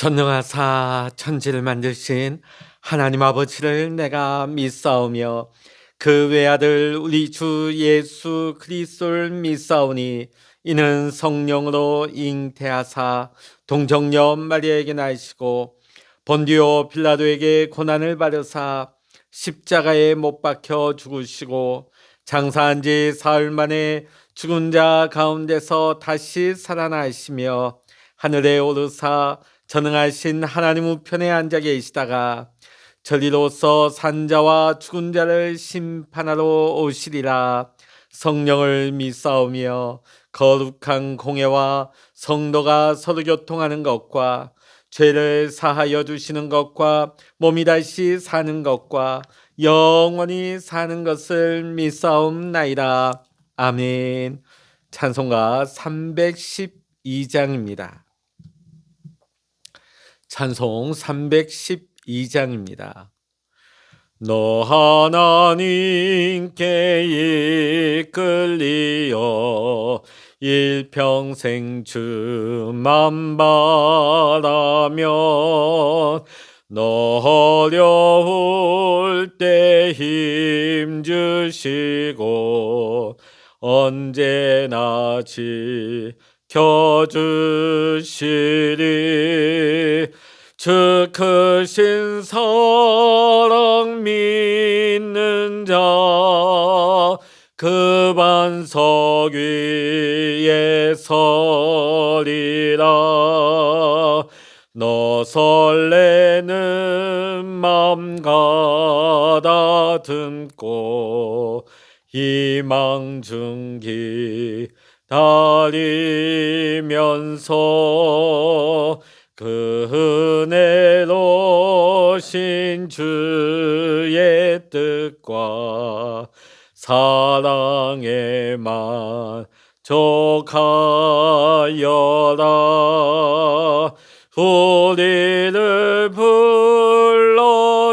전능하사 천지를 만드신 하나님 아버지를 내가 믿사오며 그 외아들 우리 주 예수 그리스도를 믿사오니 이는 성령으로 잉태하사 동정녀 마리아에게 나시고 본디오 빌라도에게 고난을 받으사 십자가에 못 박혀 죽으시고 장사한 지 사흘 만에 죽은 자 가운데서 다시 살아나시며 하늘에 오르사 전능하신 하나님 우편에 앉아 계시다가 저리로서 산자와 죽은 자를 심판하러 오시리라. 성령을 믿사오며 거룩한 공회와 성도가 서로 교통하는 것과 죄를 사하여 주시는 것과 몸이 다시 사는 것과 영원히 사는 것을 믿사옵나이다. 아멘. 찬송가 312장입니다. 찬송 312장입니다. 너 하나님께 이끌리어 일평생 주만 바라면 너 어려울 때 힘 주시고 언제나 지켜주시리. 주 크신 사랑 믿는 자 그 반석 위에 서리라. 너 설레는 맘 가다듬고 희망 중기 다리면서 그 은혜로신 주의 뜻과 사랑에 만족하여라. 우리를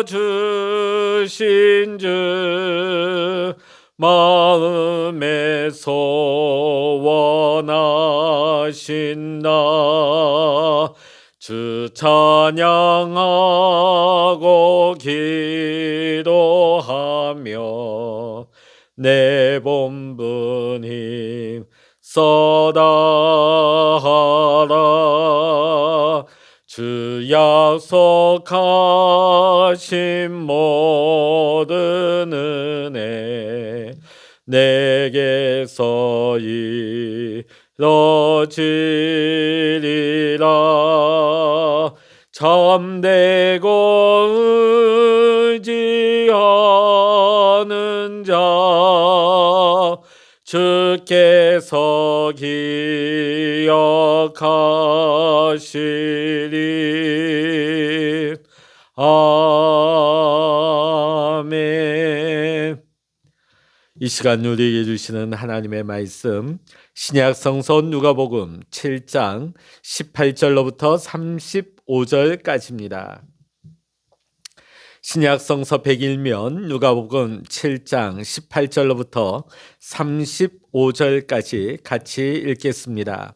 불러주신 주 마음에 소원하신다. 주 찬양하고 기도하며 내 본분 힘 써다하라. 주 약속하신 모든 은혜 내게서 이뤄지리라. 참되고 의지하는 자 주께서 기억하시리. 아멘. 이 시간 우리에게 주시는 하나님의 말씀, 신약성서 누가복음 7장 18절로부터 35절까지입니다. 신약성서 100일면 누가복음 7장 18절로부터 35절까지 같이 읽겠습니다.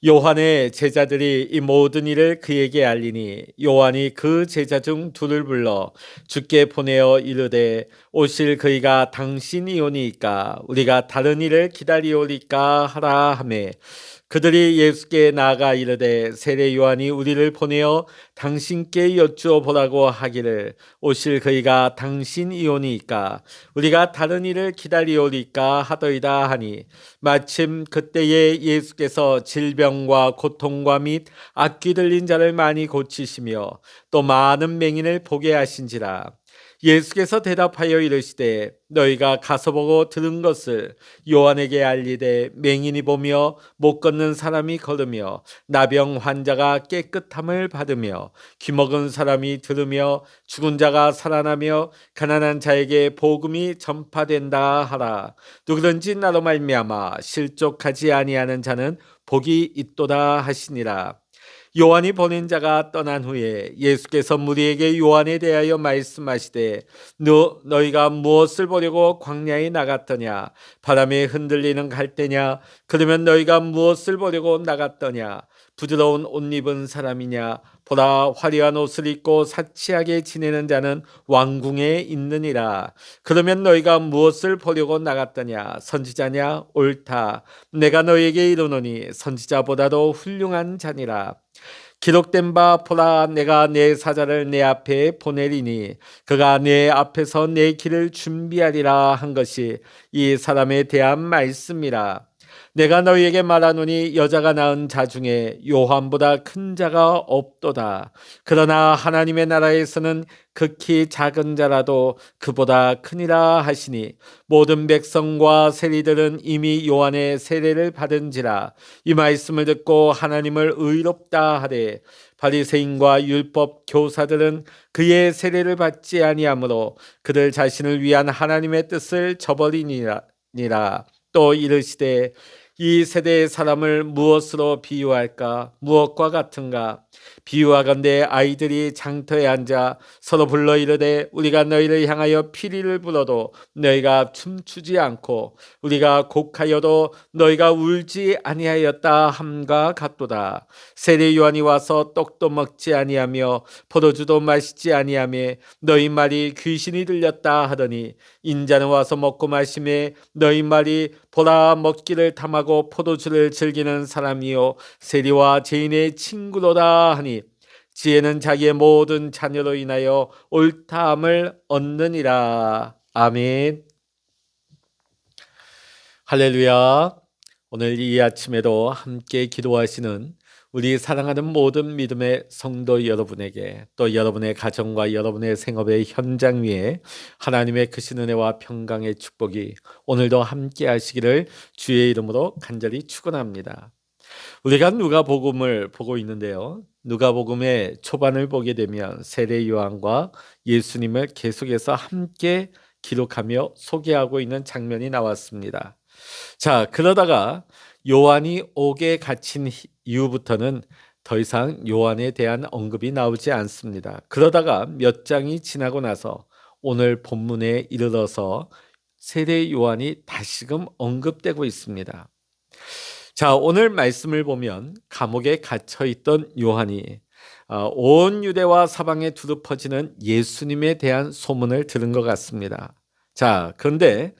요한의 제자들이 이 모든 일을 그에게 알리니 요한이 그 제자 중 둘을 불러 주께 보내어 이르되 오실 그이가 당신이오니까 우리가 다른 일을 기다리오리까 하라 하매 그들이 예수께 나아가 이르되 세례 요한이 우리를 보내어 당신께 여쭈어 보라고 하기를 오실 그이가 당신이오니까 우리가 다른 일을 기다리오리까 하더이다 하니 마침 그때에 예수께서 질병과 고통과 및 악귀 들린 자를 많이 고치시며 또 많은 맹인을 보게 하신지라. 예수께서 대답하여 이르시되 너희가 가서 보고 들은 것을 요한에게 알리되 맹인이 보며 못 걷는 사람이 걸으며 나병 환자가 깨끗함을 받으며 귀먹은 사람이 들으며 죽은 자가 살아나며 가난한 자에게 복음이 전파된다 하라. 누구든지 나로 말미암아 실족하지 아니하는 자는 복이 있도다 하시니라. 요한이 보낸 자가 떠난 후에 예수께서 무리에게 요한에 대하여 말씀하시되 너희가 무엇을 보려고 광야에 나갔더냐? 바람에 흔들리는 갈대냐? 그러면 너희가 무엇을 보려고 나갔더냐? 부드러운 옷 입은 사람이냐? 보라, 화려한 옷을 입고 사치하게 지내는 자는 왕궁에 있느니라. 그러면 너희가 무엇을 보려고 나갔더냐? 선지자냐? 옳다. 내가 너희에게 이르노니 선지자보다도 훌륭한 자니라. 기록된 바 보라, 내가 내 사자를 내 앞에 보내리니 그가 내 앞에서 내 길을 준비하리라 한 것이 이 사람에 대한 말씀이라. 내가 너희에게 말하노니 여자가 낳은 자 중에 요한보다 큰 자가 없도다. 그러나 하나님의 나라에서는 극히 작은 자라도 그보다 크니라 하시니 모든 백성과 세리들은 이미 요한의 세례를 받은지라. 이 말씀을 듣고 하나님을 의롭다 하되 바리새인과 율법 교사들은 그의 세례를 받지 아니하므로 그들 자신을 위한 하나님의 뜻을 저버리니라. 또 이르시되 이 세대의 사람을 무엇으로 비유할까? 무엇과 같은가? 비유하건대 아이들이 장터에 앉아 서로 불러 이르되 우리가 너희를 향하여 피리를 불어도 너희가 춤추지 않고 우리가 곡하여도 너희가 울지 아니하였다 함과 같도다. 세례 요한이 와서 떡도 먹지 아니하며 포도주도 마시지 아니하며 너희 말이 귀신이 들렸다 하더니 인자는 와서 먹고 마시매 너희 말이 보라, 먹기를 탐하고 포도주를 즐기는 사람이요 세리와 죄인의 친구로다 하니 지혜는 자기의 모든 자녀로 인하여 옳다함을 얻느니라. 아멘. 할렐루야. 오늘 이 아침에도 함께 기도하시는 우리 사랑하는 모든 믿음의 성도 여러분에게 또 여러분의 가정과 여러분의 생업의 현장 위에 하나님의 크신 은혜와 평강의 축복이 오늘도 함께 하시기를 주의 이름으로 간절히 축원합니다. 우리가 누가복음을 보고 있는데요. 누가복음의 초반을 보게 되면 세례 요한과 예수님을 계속해서 함께 기록하며 소개하고 있는 장면이 나왔습니다. 자, 그러다가 요한이 옥에 갇힌 이후부터는 더 이상 요한에 대한 언급이 나오지 않습니다. 그러다가 몇 장이 지나고 나서 오늘 본문에 이르러서 세례 요한이 다시금 언급되고 있습니다. 자, 오늘 말씀을 보면 감옥에 갇혀 있던 요한이 온 유대와 사방에 두루 퍼지는 예수님에 대한 소문을 들은 것 같습니다. 자, 그런데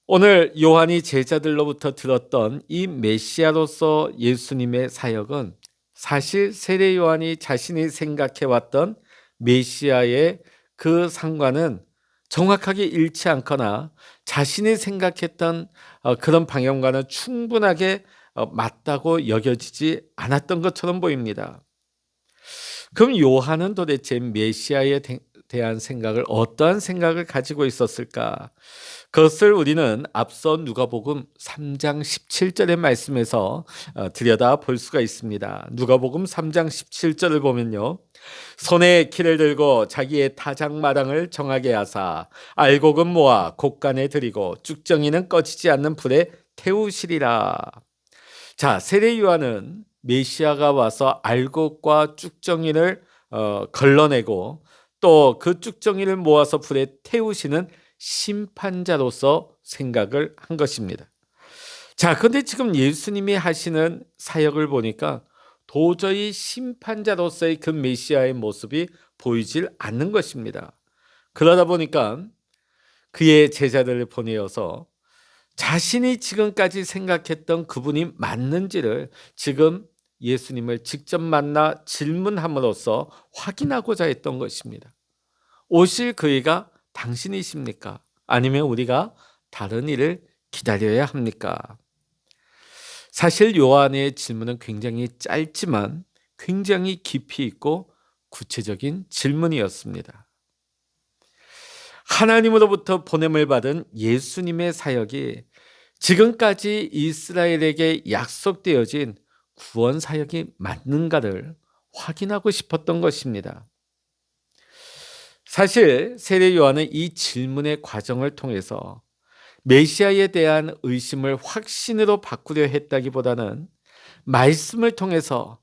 오늘 요한이 제자들로부터 들었던 이 메시아로서 예수님의 사역은 사실 세례 요한이 자신이 생각해왔던 메시아의 그 상관은 정확하게 잃지 않거나 자신이 생각했던 그런 방향과는 충분하게 맞다고 여겨지지 않았던 것처럼 보입니다. 그럼 요한은 도대체 메시아에 대한 생각을 어떠한 생각을 가지고 있었을까? 그것을 우리는 앞서 누가복음 3장 17절의 말씀에서 들여다 볼 수가 있습니다. 누가복음 3장 17절을 보면요. 손에 키를 들고 자기의 타작마당을 정하게 하사 알곡은 모아 곡간에 들이고 쭉정이는 꺼지지 않는 불에 태우시리라. 자, 세례 요한은 메시아가 와서 알곡과 쭉정이를 걸러내고 또 그 쭉정이를 모아서 불에 태우시는 심판자로서 생각을 한 것입니다. 자, 그런데 지금 예수님이 하시는 사역을 보니까 도저히 심판자로서의 그 메시아의 모습이 보이질 않는 것입니다. 그러다 보니까 그의 제자들을 보내어서 자신이 지금까지 생각했던 그분이 맞는지를 지금 예수님을 직접 만나 질문함으로써 확인하고자 했던 것입니다. 오실 그이가 당신이십니까? 아니면 우리가 다른 일을 기다려야 합니까? 사실 요한의 질문은 굉장히 짧지만 굉장히 깊이 있고 구체적인 질문이었습니다. 하나님으로부터 보냄을 받은 예수님의 사역이 지금까지 이스라엘에게 약속되어진 구원 사역이 맞는가를 확인하고 싶었던 것입니다. 사실 세례 요한은 이 질문의 과정을 통해서 메시아에 대한 의심을 확신으로 바꾸려 했다기보다는 말씀을 통해서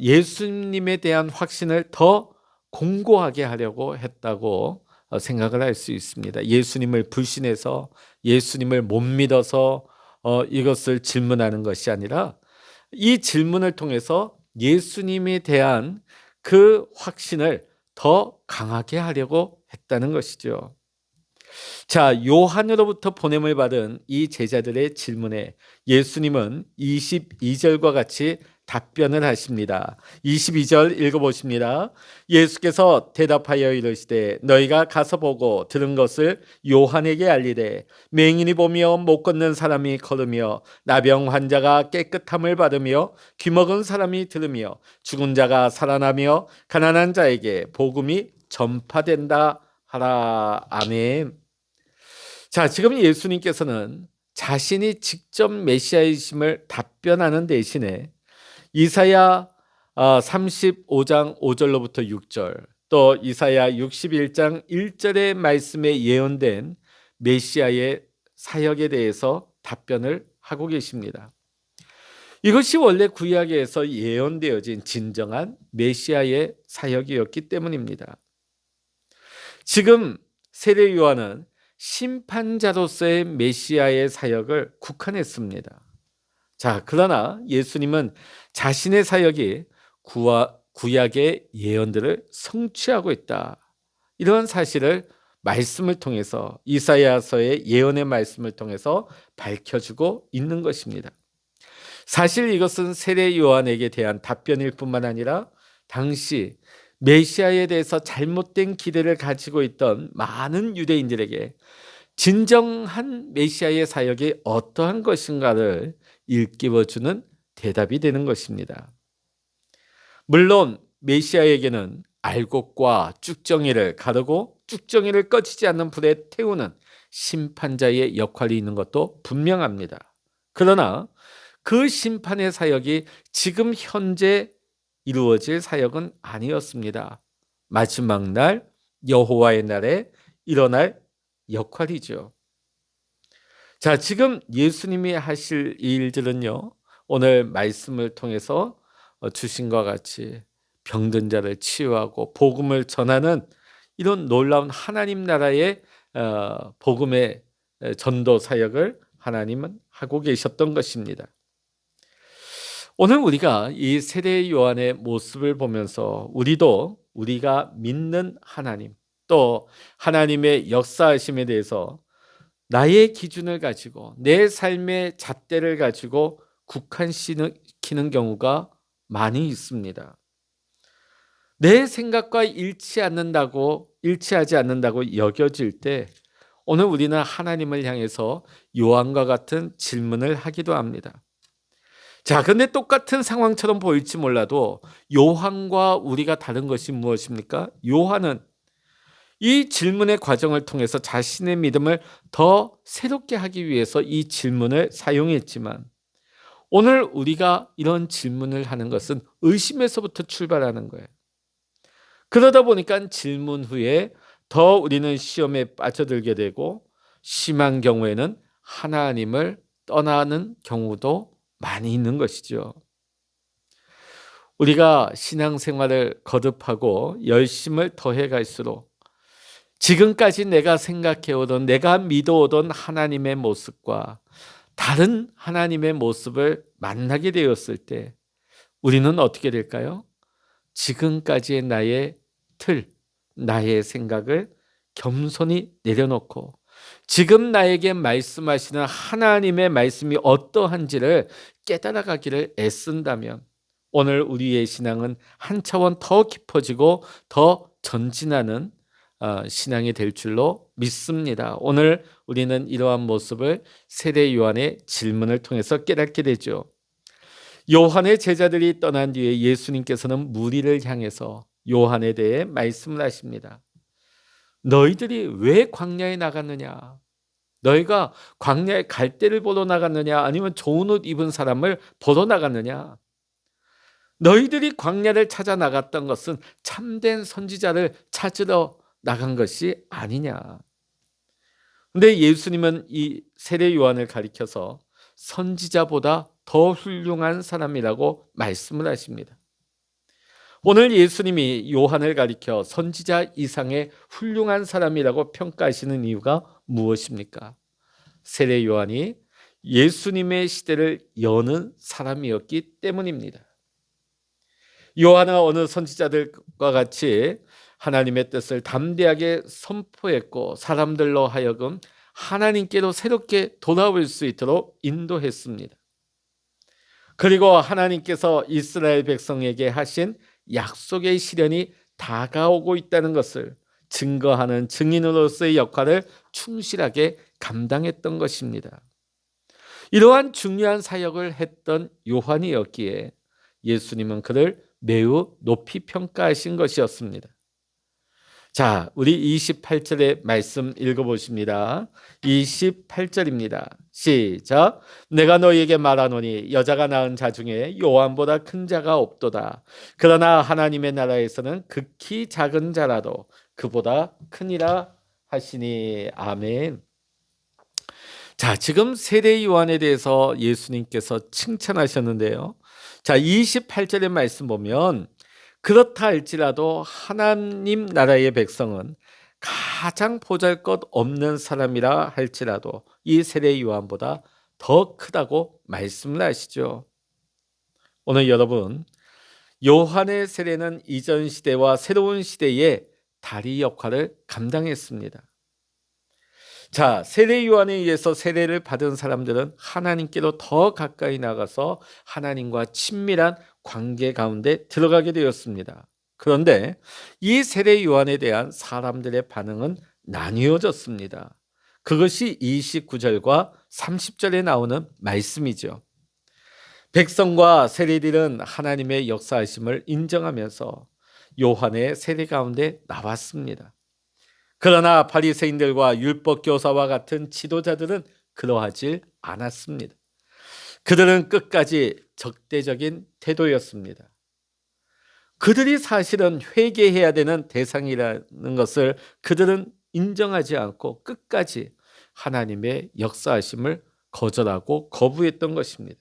예수님에 대한 확신을 더 공고하게 하려고 했다고 생각을 할 수 있습니다. 예수님을 불신해서 예수님을 못 믿어서 이것을 질문하는 것이 아니라 이 질문을 통해서 예수님에 대한 그 확신을 더 강하게 하려고 했다는 것이죠. 자, 요한으로부터 보냄을 받은 이 제자들의 질문에 예수님은 22절과 같이 답변을 하십니다. 22절 읽어보십니다. 예수께서 대답하여 이르시되 너희가 가서 보고 들은 것을 요한에게 알리되 맹인이 보며 못 걷는 사람이 걸으며 나병 환자가 깨끗함을 받으며 귀먹은 사람이 들으며 죽은 자가 살아나며 가난한 자에게 복음이 전파된다 하라. 아멘. 자, 지금 예수님께서는 자신이 직접 메시아이심을 답변하는 대신에 이사야 35장 5절로부터 6절, 또 이사야 61장 1절의 말씀에 예언된 메시아의 사역에 대해서 답변을 하고 계십니다. 이것이 원래 구약에서 예언되어진 진정한 메시아의 사역이었기 때문입니다. 지금 세례 요한은 심판자로서의 메시아의 사역을 국한했습니다. 자, 그러나 예수님은 자신의 사역이 구약의 예언들을 성취하고 있다. 이런 사실을 말씀을 통해서, 이사야서의 예언의 말씀을 통해서 밝혀주고 있는 것입니다. 사실 이것은 세례 요한에게 대한 답변일 뿐만 아니라 당시 메시아에 대해서 잘못된 기대를 가지고 있던 많은 유대인들에게 진정한 메시아의 사역이 어떠한 것인가를 일깨워주는 대답이 되는 것입니다. 물론 메시아에게는 알곡과 쭉정이를 가르고 쭉정이를 꺼지지 않는 불에 태우는 심판자의 역할이 있는 것도 분명합니다. 그러나 그 심판의 사역이 지금 현재 이루어질 사역은 아니었습니다. 마지막 날 여호와의 날에 일어날 역할이죠. 자, 지금 예수님이 하실 일들은요, 오늘 말씀을 통해서 주신 것과 같이 병든 자를 치유하고 복음을 전하는 이런 놀라운 하나님 나라의 복음의 전도 사역을 하나님은 하고 계셨던 것입니다. 오늘 우리가 이 세례 요한의 모습을 보면서 우리가 믿는 하나님, 또 하나님의 역사하심에 대해서 나의 기준을 가지고 내 삶의 잣대를 가지고 국한시키는 경우가 많이 있습니다. 내 생각과 일치하지 않는다고 여겨질 때 오늘 우리는 하나님을 향해서 요한과 같은 질문을 하기도 합니다. 자, 근데 똑같은 상황처럼 보일지 몰라도 요한과 우리가 다른 것이 무엇입니까? 요한은 이 질문의 과정을 통해서 자신의 믿음을 더 새롭게 하기 위해서 이 질문을 사용했지만 오늘 우리가 이런 질문을 하는 것은 의심에서부터 출발하는 거예요. 그러다 보니까 질문 후에 더 우리는 시험에 빠져들게 되고 심한 경우에는 하나님을 떠나는 경우도 많이 있는 것이죠. 우리가 신앙생활을 거듭하고 열심을 더해 갈수록 지금까지 내가 생각해오던, 내가 믿어오던 하나님의 모습과 다른 하나님의 모습을 만나게 되었을 때 우리는 어떻게 될까요? 지금까지의 나의 나의 생각을 겸손히 내려놓고 지금 나에게 말씀하시는 하나님의 말씀이 어떠한지를 깨달아가기를 애쓴다면 오늘 우리의 신앙은 한 차원 더 깊어지고 더 전진하는 신앙이 될 줄로 믿습니다. 오늘 우리는 이러한 모습을 세례 요한의 질문을 통해서 깨닫게 되죠. 요한의 제자들이 떠난 뒤에 예수님께서는 무리를 향해서 요한에 대해 말씀을 하십니다. 너희들이 왜 광야에 나갔느냐? 너희가 광야에 갈대를 보러 나갔느냐? 아니면 좋은 옷 입은 사람을 보러 나갔느냐? 너희들이 광야를 찾아 나갔던 것은 참된 선지자를 찾으러 나간 것이 아니냐? 근데 예수님은 이 세례 요한을 가리켜서 선지자보다 더 훌륭한 사람이라고 말씀을 하십니다. 오늘 예수님이 요한을 가리켜 선지자 이상의 훌륭한 사람이라고 평가하시는 이유가 무엇입니까? 세례 요한이 예수님의 시대를 여는 사람이었기 때문입니다. 요한은 어느 선지자들과 같이 하나님의 뜻을 담대하게 선포했고 사람들로 하여금 하나님께로 새롭게 돌아올 수 있도록 인도했습니다. 그리고 하나님께서 이스라엘 백성에게 하신 약속의 실현이 다가오고 있다는 것을 증거하는 증인으로서의 역할을 충실하게 감당했던 것입니다. 이러한 중요한 사역을 했던 요한이었기에 예수님은 그를 매우 높이 평가하신 것이었습니다. 자, 우리 28절의 말씀 읽어보십니다. 28절입니다. 시작. 내가 너희에게 말하노니 여자가 낳은 자 중에 요한보다 큰 자가 없도다. 그러나 하나님의 나라에서는 극히 작은 자라도 그보다 크니라 하시니. 아멘. 자, 지금 세례 요한에 대해서 예수님께서 칭찬하셨는데요. 자, 28절의 말씀 보면 그렇다 할지라도 하나님 나라의 백성은 가장 보잘것없는 사람이라 할지라도 이 세례 요한보다 더 크다고 말씀을 하시죠. 오늘 여러분, 요한의 세례는 이전 시대와 새로운 시대의 다리 역할을 감당했습니다. 자, 세례 요한에 의해서 세례를 받은 사람들은 하나님께로 더 가까이 나가서 하나님과 친밀한 관계 가운데 들어가게 되었습니다. 그런데 이 세례 요한에 대한 사람들의 반응은 나뉘어졌습니다. 그것이 29절과 30절에 나오는 말씀이죠. 백성과 세리들은 하나님의 역사하심을 인정하면서 요한의 세례 가운데 나왔습니다. 그러나 바리새인들과 율법 교사와 같은 지도자들은 그러하지 않았습니다. 그들은 끝까지 적대적인 태도였습니다. 그들이 사실은 회개해야 되는 대상이라는 것을 그들은 인정하지 않고 끝까지 하나님의 역사하심을 거절하고 거부했던 것입니다.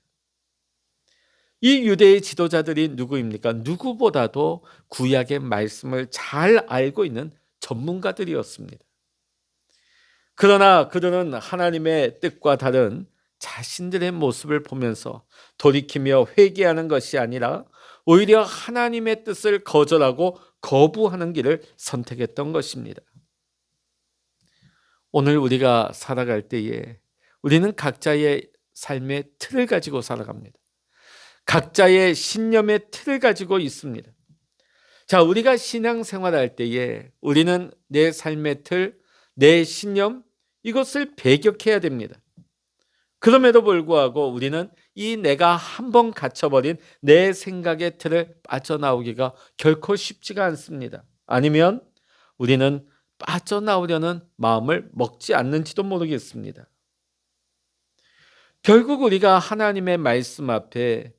이 유대의 지도자들이 누구입니까? 누구보다도 구약의 말씀을 잘 알고 있는 전문가들이었습니다. 그러나 그들은 하나님의 뜻과 다른 자신들의 모습을 보면서 돌이키며 회개하는 것이 아니라 오히려 하나님의 뜻을 거절하고 거부하는 길을 선택했던 것입니다. 오늘 우리가 살아갈 때에 우리는 각자의 삶의 틀을 가지고 살아갑니다. 각자의 신념의 틀을 가지고 있습니다. 자, 우리가 신앙생활할 때에 우리는 내 삶의 틀, 내 신념 이것을 배격해야 됩니다. 그럼에도 불구하고 우리는 이 내가 한번 갇혀버린 내 생각의 틀을 빠져나오기가 결코 쉽지가 않습니다. 아니면 우리는 빠져나오려는 마음을 먹지 않는지도 모르겠습니다. 결국 우리가 하나님의 말씀 앞에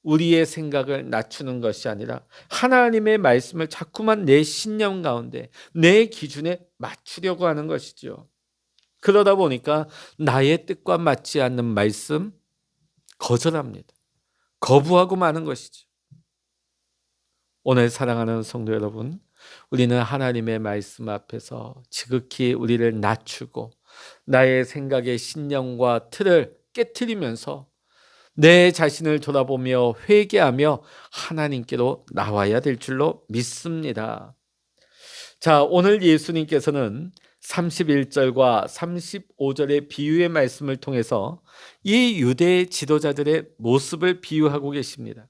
우리의 생각을 낮추는 것이 아니라 하나님의 말씀을 자꾸만 내 신념 가운데 내 기준에 맞추려고 하는 것이죠. 그러다 보니까 나의 뜻과 맞지 않는 말씀 거절합니다. 거부하고 마는 것이죠. 오늘 사랑하는 성도 여러분, 우리는 하나님의 말씀 앞에서 지극히 우리를 낮추고 나의 생각의 신념과 틀을 깨트리면서 내 자신을 돌아보며 회개하며 하나님께로 나와야 될 줄로 믿습니다. 자, 오늘 예수님께서는 31절과 35절의 비유의 말씀을 통해서 이 유대 지도자들의 모습을 비유하고 계십니다.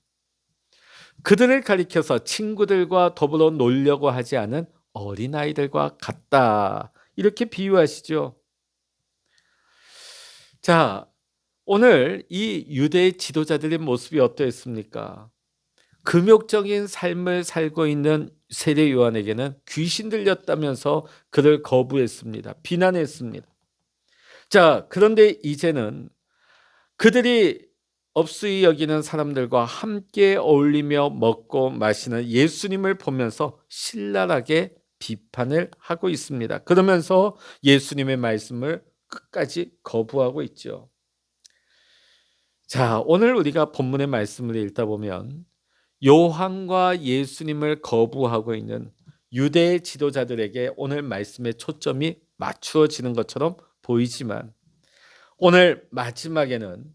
그들을 가리켜서 친구들과 더불어 놀려고 하지 않은 어린아이들과 같다, 이렇게 비유하시죠. 자, 오늘 이 유대 지도자들의 모습이 어떠했습니까? 금욕적인 삶을 살고 있는 세례 요한에게는 귀신 들렸다면서 그를 거부했습니다. 비난했습니다. 자, 그런데 이제는 그들이 업수히 여기는 사람들과 함께 어울리며 먹고 마시는 예수님을 보면서 신랄하게 비판을 하고 있습니다. 그러면서 예수님의 말씀을 끝까지 거부하고 있죠. 자, 오늘 우리가 본문의 말씀을 읽다 보면 요한과 예수님을 거부하고 있는 유대 지도자들에게 오늘 말씀의 초점이 맞추어지는 것처럼 보이지만 오늘 마지막에는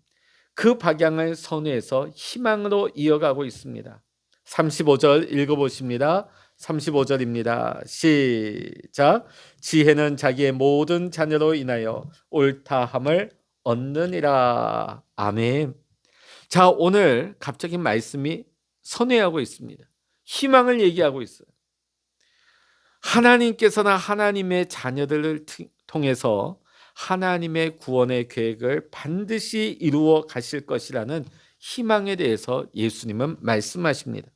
그 방향을 선회해서 희망으로 이어가고 있습니다. 35절 읽어보십니다. 35절입니다. 시작. 지혜는 자기의 모든 자녀로 인하여 옳다함을 얻느니라. 아멘. 자, 오늘 갑자기 말씀이 선회하고 있습니다. 희망을 얘기하고 있어요. 하나님께서는 하나님의 자녀들을 통해서 하나님의 구원의 계획을 반드시 이루어 가실 것이라는 희망에 대해서 예수님은 말씀하십니다.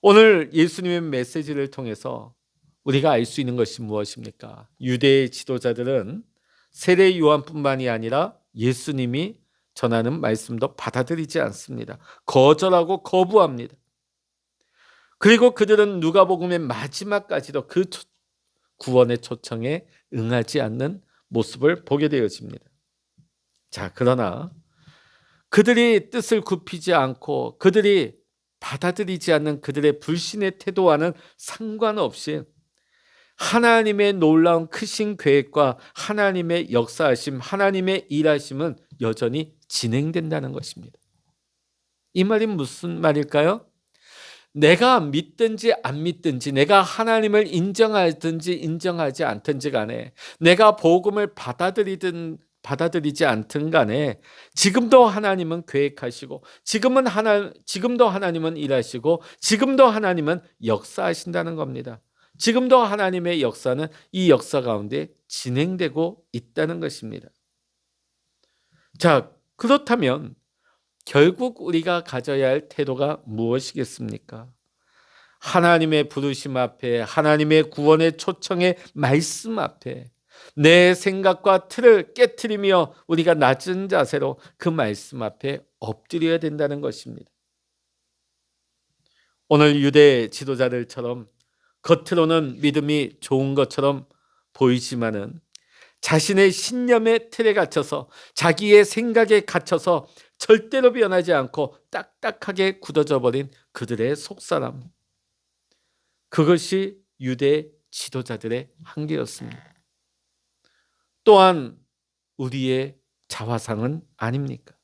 오늘 예수님의 메시지를 통해서 우리가 알 수 있는 것이 무엇입니까? 유대의 지도자들은 세례 요한뿐만이 아니라 예수님이 전하는 말씀도 받아들이지 않습니다. 거절하고 거부합니다. 그리고 그들은 누가복음의 마지막까지도 그 구원의 초청에 응하지 않는 모습을 보게 되어집니다. 자, 그러나 그들이 뜻을 굽히지 않고 그들이 받아들이지 않는 그들의 불신의 태도와는 상관없이 하나님의 놀라운 크신 계획과 하나님의 역사하심, 하나님의 일하심은 여전히 진행된다는 것입니다. 이 말이 무슨 말일까요? 내가 믿든지 안 믿든지, 내가 하나님을 인정하든지 인정하지 않든지 간에, 내가 복음을 받아들이지 않든 간에 지금도 하나님은 계획하시고, 지금도 하나님은 일하시고, 지금도 하나님은 역사하신다는 겁니다. 지금도 하나님의 역사는 이 역사 가운데 진행되고 있다는 것입니다. 자, 그렇다면 결국 우리가 가져야 할 태도가 무엇이겠습니까? 하나님의 부르심 앞에, 하나님의 구원의 초청의 말씀 앞에 내 생각과 틀을 깨트리며 우리가 낮은 자세로 그 말씀 앞에 엎드려야 된다는 것입니다. 오늘 유대 지도자들처럼 겉으로는 믿음이 좋은 것처럼 보이지만은 자신의 신념의 틀에 갇혀서, 자기의 생각에 갇혀서 절대로 변하지 않고 딱딱하게 굳어져 버린 그들의 속사람, 그것이 유대 지도자들의 한계였습니다. 또한 우리의 자화상은 아닙니까?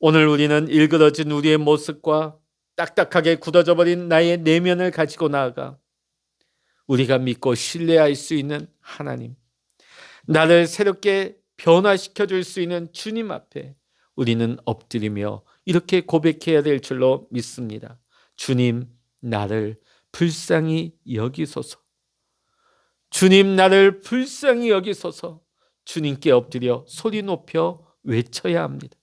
오늘 우리는 일그러진 우리의 모습과 딱딱하게 굳어져 버린 나의 내면을 가지고 나아가 우리가 믿고 신뢰할 수 있는 하나님, 나를 새롭게 변화시켜 줄 수 있는 주님 앞에 우리는 엎드리며 이렇게 고백해야 될 줄로 믿습니다. 주님, 나를 불쌍히 여기소서. 주님, 나를 불쌍히 여기소서. 주님께 엎드려 소리 높여 외쳐야 합니다.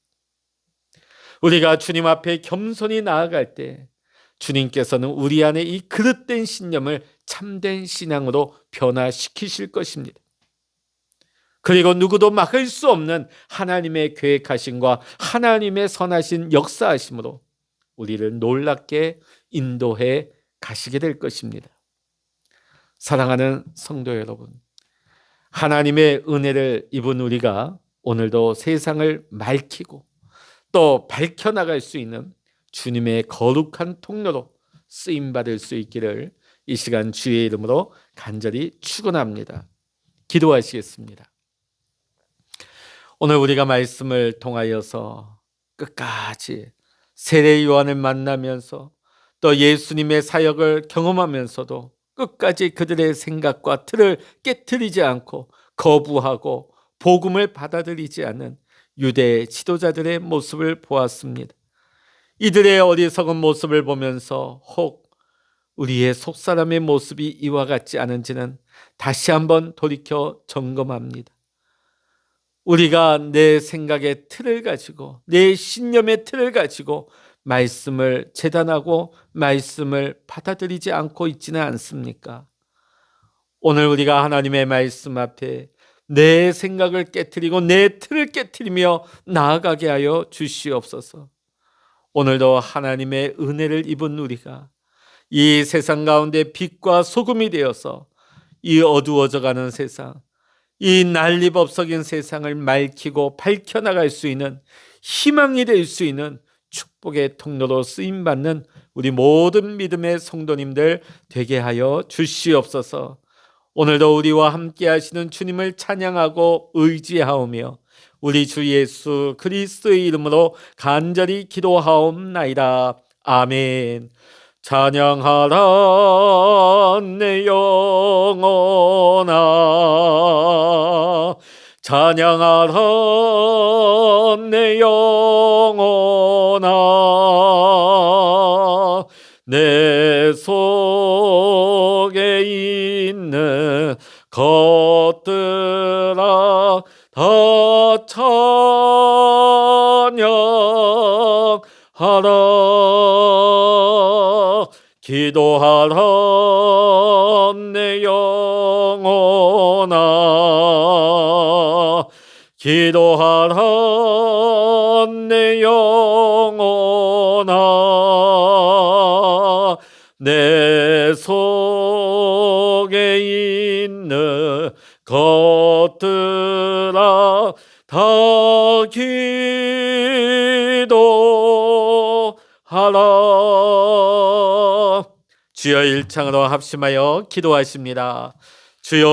우리가 주님 앞에 겸손히 나아갈 때 주님께서는 우리 안에 이 그릇된 신념을 참된 신앙으로 변화시키실 것입니다. 그리고 누구도 막을 수 없는 하나님의 계획하심과 하나님의 선하신 역사하심으로 우리를 놀랍게 인도해 가시게 될 것입니다. 사랑하는 성도 여러분, 하나님의 은혜를 입은 우리가 오늘도 세상을 맑히고 또 밝혀나갈 수 있는 주님의 거룩한 통로로 쓰임받을 수 있기를 이 시간 주의 이름으로 간절히 축원합니다. 기도하시겠습니다. 오늘 우리가 말씀을 통하여서 끝까지 세례 요한을 만나면서 또 예수님의 사역을 경험하면서도 끝까지 그들의 생각과 틀을 깨트리지 않고 거부하고 복음을 받아들이지 않는 유대 지도자들의 모습을 보았습니다. 이들의 어리석은 모습을 보면서 혹 우리의 속사람의 모습이 이와 같지 않은지는 다시 한번 돌이켜 점검합니다. 우리가 내 생각의 틀을 가지고, 내 신념의 틀을 가지고 말씀을 재단하고 말씀을 받아들이지 않고 있지는 않습니까? 오늘 우리가 하나님의 말씀 앞에 내 생각을 깨트리고 내 틀을 깨트리며 나아가게 하여 주시옵소서. 오늘도 하나님의 은혜를 입은 우리가 이 세상 가운데 빛과 소금이 되어서 이 어두워져가는 세상, 이 난리법석인 세상을 맑히고 밝혀나갈 수 있는 희망이 될 수 있는 축복의 통로로 쓰임받는 우리 모든 믿음의 성도님들 되게 하여 주시옵소서. 오늘도 우리와 함께 하시는 주님을 찬양하고 의지하오며 우리 주 예수 그리스도의 이름으로 간절히 기도하옵나이다. 아멘. 찬양하라 내 영혼아, 찬양하라 내 영혼아, 내 속에 있는 것들아 다 찬양하라. 기도하라 내 영혼아, 기도하라 내 영혼아, 내 속에 있는 것들아 다 기도하라. 주여 일창으로 합심하여 기도하십니다. 주여